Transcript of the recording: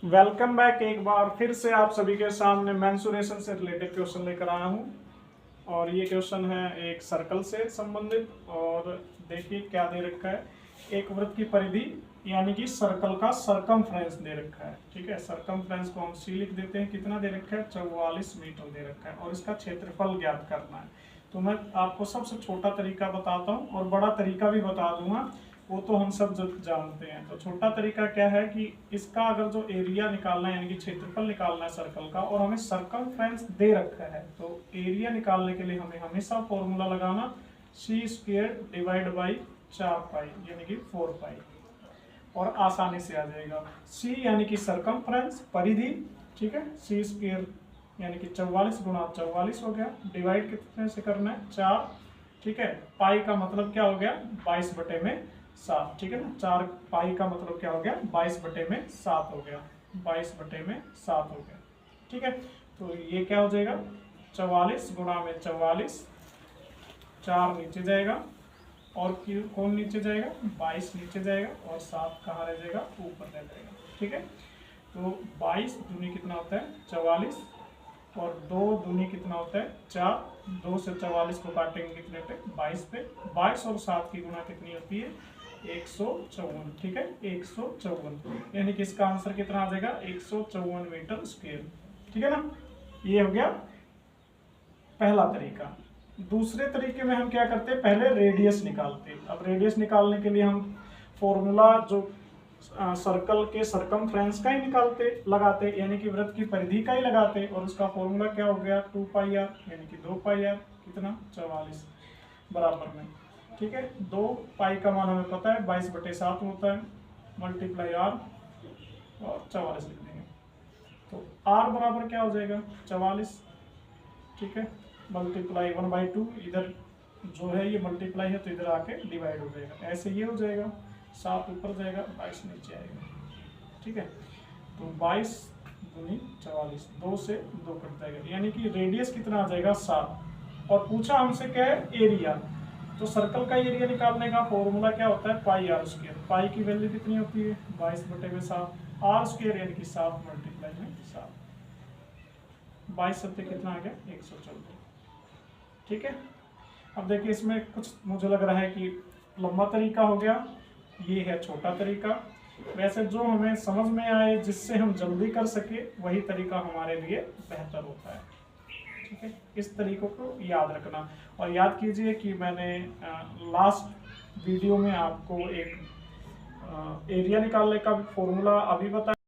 Welcome back. एक बार फिर से आप सभी के सामने मेंसुरेशन से रिलेटेड क्वेश्चन लेकर आया हूं और ये क्वेश्चन है एक सर्कल से संबंधित। और देखिए क्या दे रखा है, एक वृत्त की परिधि यानी कि सर्कल का सरकमफ्रेंस दे रखा है। ठीक है, सरकमफ्रेंस को हम सी लिख देते हैं। कितना दे रखा है? 44 मीटर दे रखा है और इसका क्षेत्रफल ज्ञात करना है। तो मैं आपको सबसे छोटा तरीका बताता हूँ और बड़ा तरीका भी बता दूंगा, वो तो हम सब जानते हैं। तो छोटा तरीका क्या है कि इसका अगर जो एरिया निकालना है यानी कि क्षेत्रफल निकालना है सर्कल का और हमें सरकमफ्रेंस दे रखा है, तो एरिया निकालने के लिए हमें हमेशा फॉर्मूला लगाना सी स्क्वायर डिवाइड बाई 4 पाई यानी कि 4 पाई, और आसानी से आ जाएगा। सी यानी कि सरकमफ्रेंस परिधि, ठीक है, सी स्क्वायर यानी कि 44 गुणा 44 हो गया, डिवाइड कितने से करना है? 4, ठीक है। पाई का मतलब क्या हो गया? 22/7, ठीक है ना। 4 पाई का मतलब क्या हो गया? 22/7 हो गया, 22/7 हो गया, ठीक है। तो ये क्या हो जाएगा? 44 गुणा में 44, 4 नीचे जाएगा और कौन नीचे जाएगा? 22 नीचे जाएगा और 7 कहाँ रह जाएगा? ऊपर रह जाएगा, ठीक है। तो 22 दूनी कितना होता है? 44, और 2 दूनी कितना होता है? 4। 2 से 44 को काटेंगे कितने पे? 22 पे। 22 और 7 की गुणा कितनी होती है? 154, ठीक है, 154। यानी कि इसका आंसर कितना आ जाएगा? 154 मीटर स्क्वायर, ठीक है ना। ये हो गया पहला तरीका। दूसरे तरीके में हम क्या करते हैं? पहले रेडियस निकालते हैं। अब रेडियस निकालने के लिए हम फॉर्मूला जो सर्कल के सरकमफ्रेंस का ही लगाते यानी कि वृत्त की परिधि का ही लगाते, और उसका फॉर्मूला क्या हो गया? 2 पाई आर यानी कि 2 पाई आर कितना? 44 बराबर में, ठीक है। 2 पाई का मान हमें पता है 22/7 होता है, मल्टीप्लाई आर और 44 लिख देंगे। तो आर बराबर क्या हो जाएगा? 44, ठीक है, मल्टीप्लाई 1/2, इधर जो है ये मल्टीप्लाई है तो इधर आके डिवाइड हो जाएगा, ऐसे ये हो जाएगा। 7 ऊपर जाएगा, 22 नीचे आएगा, ठीक है। तो 22 दूनी 44, 2 से 2 कट जाएगा, यानी कि रेडियस कितना आ जाएगा? 7। और पूछा हमसे क्या है? एरिया। तो सर्कल का एरिया निकालने का फॉर्मूला क्या होता है? पाई आर स्क्वायर। पाई की वैल्यू कितनी होती है? 22/7। आर स्क्वायर यानी कि 7 मल्टीप्लाई में 7, 22 सत्ते कितना आ गया? 114, ठीक है। अब देखिए इसमें कुछ मुझे लग रहा है कि लंबा तरीका हो गया, ये है छोटा तरीका। वैसे जो हमें समझ में आए, जिससे हम जल्दी कर सके, वही तरीका हमारे लिए बेहतर होता है, ठीक है। इस तरीकों को याद रखना। और याद कीजिए कि मैंने लास्ट वीडियो में आपको एक एरिया निकालने का फॉर्मूला अभी बताया।